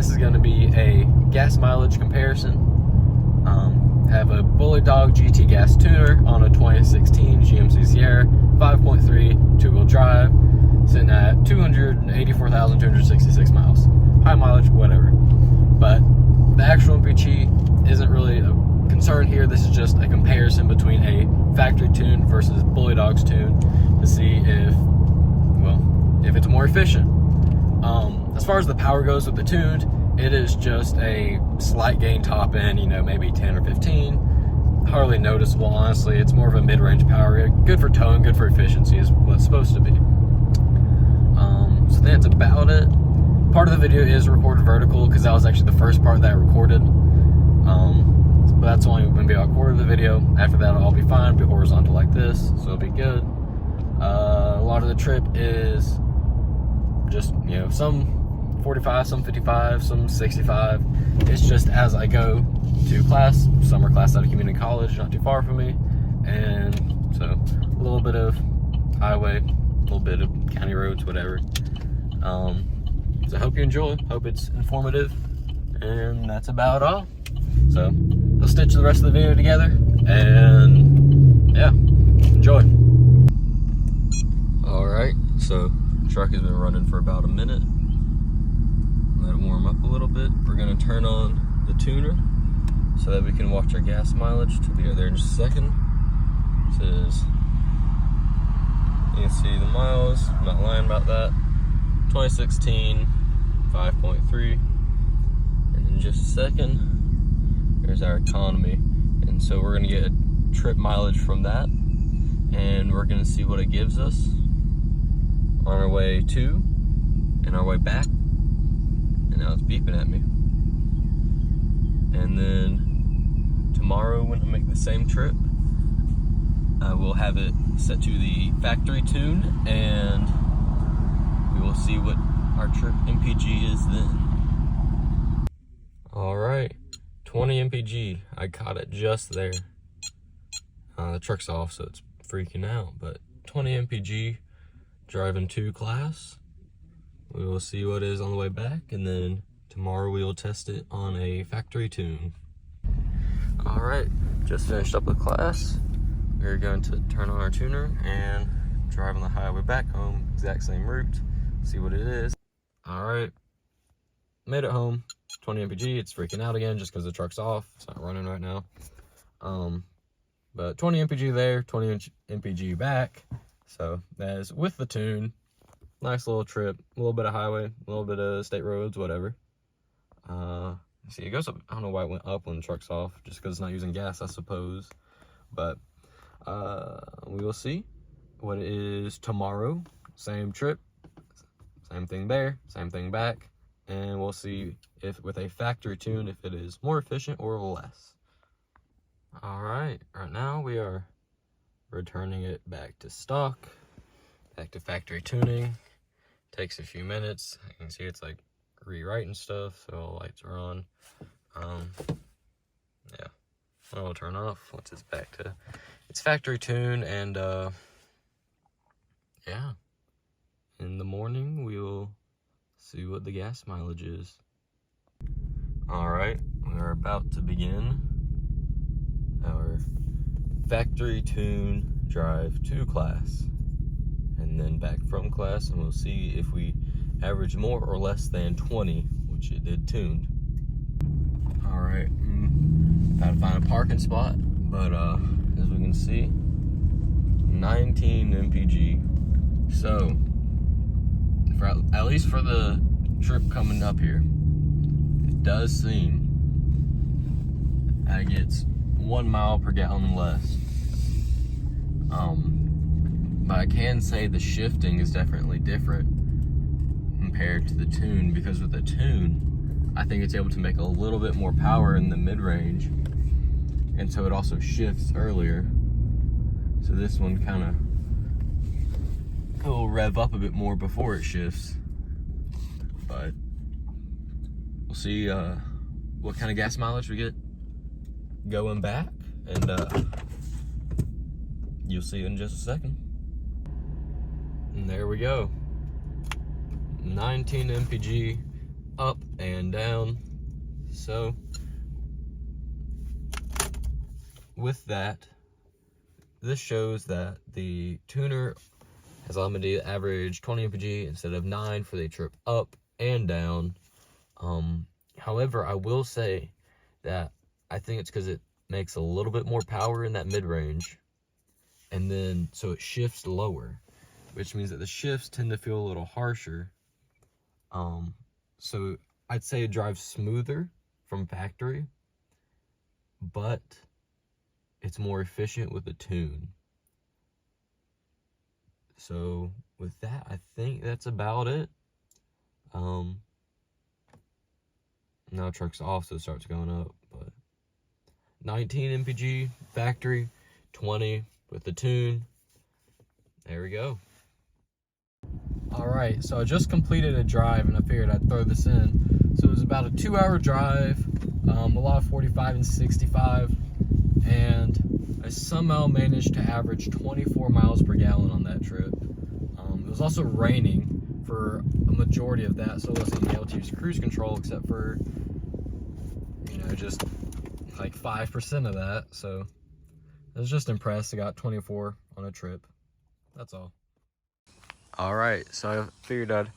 This is going to be a gas mileage comparison. Have a Bullet Dog GT gas tuner on a 2016 GMC Sierra 5.3 two-wheel drive, sitting at 284,266 miles. High mileage, whatever. But the actual MPG isn't really a concern here. This is just a comparison between a factory tune versus Bullet Dog's tune to see if it's more efficient. As far as the power goes with the tuned, it is just a slight gain top end, maybe 10 or 15. Hardly noticeable, honestly. It's more of a mid-range power. Good for towing, good for efficiency is what it's supposed to be. So that's about it. Part of the video is recorded vertical because that was actually the first part that I recorded. But that's only going to be a quarter of the video. After that, I'll be fine, be horizontal like this, so it'll be good. A lot of the trip is just, some 45, some 55, some 65. It's just as I go to class, summer class out of community college, not too far from me. And so a little bit of highway, a little bit of county roads, whatever. So I hope you enjoy, hope it's informative, and that's about all. So let's stitch the rest of the video together, and yeah, enjoy. All right, so the truck has been running for about a minute. Let it warm up a little bit. We're gonna turn on the tuner so that we can watch our gas mileage. We'll be there in just a second. You can see the miles, I'm not lying about that. 2016, 5.3. And in just a second, there's our economy. And so we're gonna get a trip mileage from that, and we're gonna see what it gives us on our way to and our way back. And now it's beeping at me. And then tomorrow when I make the same trip, I will have it set to the factory tune, and we will see what our trip MPG is then. All right, 20 MPG. I caught it just there. The truck's off, so it's freaking out, but 20 MPG, driving 2 class. We will see what it is on the way back, and then tomorrow we will test it on a factory tune. All right, just finished up with class. We're going to turn on our tuner and drive on the highway back home, exact same route, see what it is. All right, made it home, 20 MPG. It's freaking out again just because the truck's off. It's not running right now. But 20 MPG there, 20 MPG back. So that is with the tune. Nice little trip, a little bit of highway, a little bit of state roads, whatever. See, it goes up. I don't know why it went up when the truck's off, just because it's not using gas, I suppose. But we will see what it is tomorrow. Same trip, same thing there, same thing back, and we'll see if with a factory tune if it is more efficient or less. All right, right now we are returning it back to stock, back to factory tuning. Takes a few minutes. You can see it's like rewriting stuff, so all lights are on. Yeah, I'll turn off once it's back to its factory tune, and yeah, in the morning we will see what the gas mileage is. All right, we are about to begin our factory tune drive to class, and then back from class, and we'll see if we average more or less than 20, which it did tuned. All right, gotta find a parking spot, but as we can see, 19 MPG. So, at least for the trip coming up here, it does seem that it gets 1 mile per gallon less. But I can say the shifting is definitely different compared to the tune, because with the tune, I think it's able to make a little bit more power in the mid-range, and so it also shifts earlier. So this one kind of will rev up a bit more before it shifts. But we'll see what kind of gas mileage we get going back, and you'll see in just a second. And there we go, 19 MPG up and down. So with that, this shows that the tuner has allowed me to average 20 mpg instead of 9 for the trip up and down. However, I will say that I think it's because it makes a little bit more power in that mid-range, and then so it shifts lower, which means that the shifts tend to feel a little harsher. So I'd say it drives smoother from factory, but it's more efficient with the tune. So with that, I think that's about it. Now truck's off, so it starts going up, but 19 mpg factory, 20 with the tune. There we go. All right, so I just completed a drive and I figured I'd throw this in. So it was about a 2-hour drive, a lot of 45 and 65, and I somehow managed to average 24 miles per gallon on that trip. It was also raining for a majority of that, so I wasn't even able to use cruise control except for, just like 5% of that. So I was just impressed. I got 24 on a trip. That's all. All right, so I figured I'd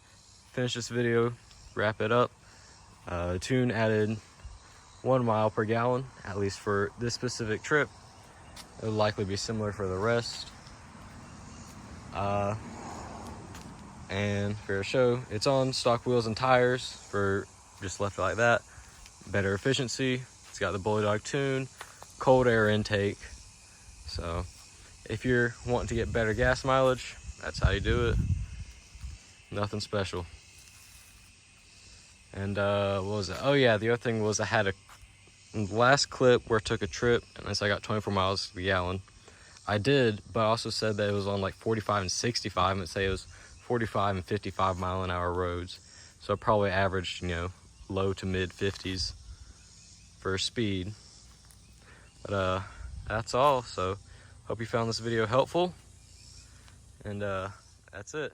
finish this video, wrap it up. The tune added 1 mile per gallon, at least for this specific trip. It would likely be similar for the rest. And for a show, it's on stock wheels and tires, for just left it like that. Better efficiency. It's got the Bully Dog tune, cold air intake. So if you're wanting to get better gas mileage, that's how you do it. Nothing special. And what was it? Oh yeah, the other thing was I had in the last clip where I took a trip and I said I got 24 miles per gallon. I did, but I also said that it was on like 45 and 65, and say it was 45 and 55 mile an hour roads. So I probably averaged, low to mid 50s for speed. But that's all. So hope you found this video helpful, and that's it.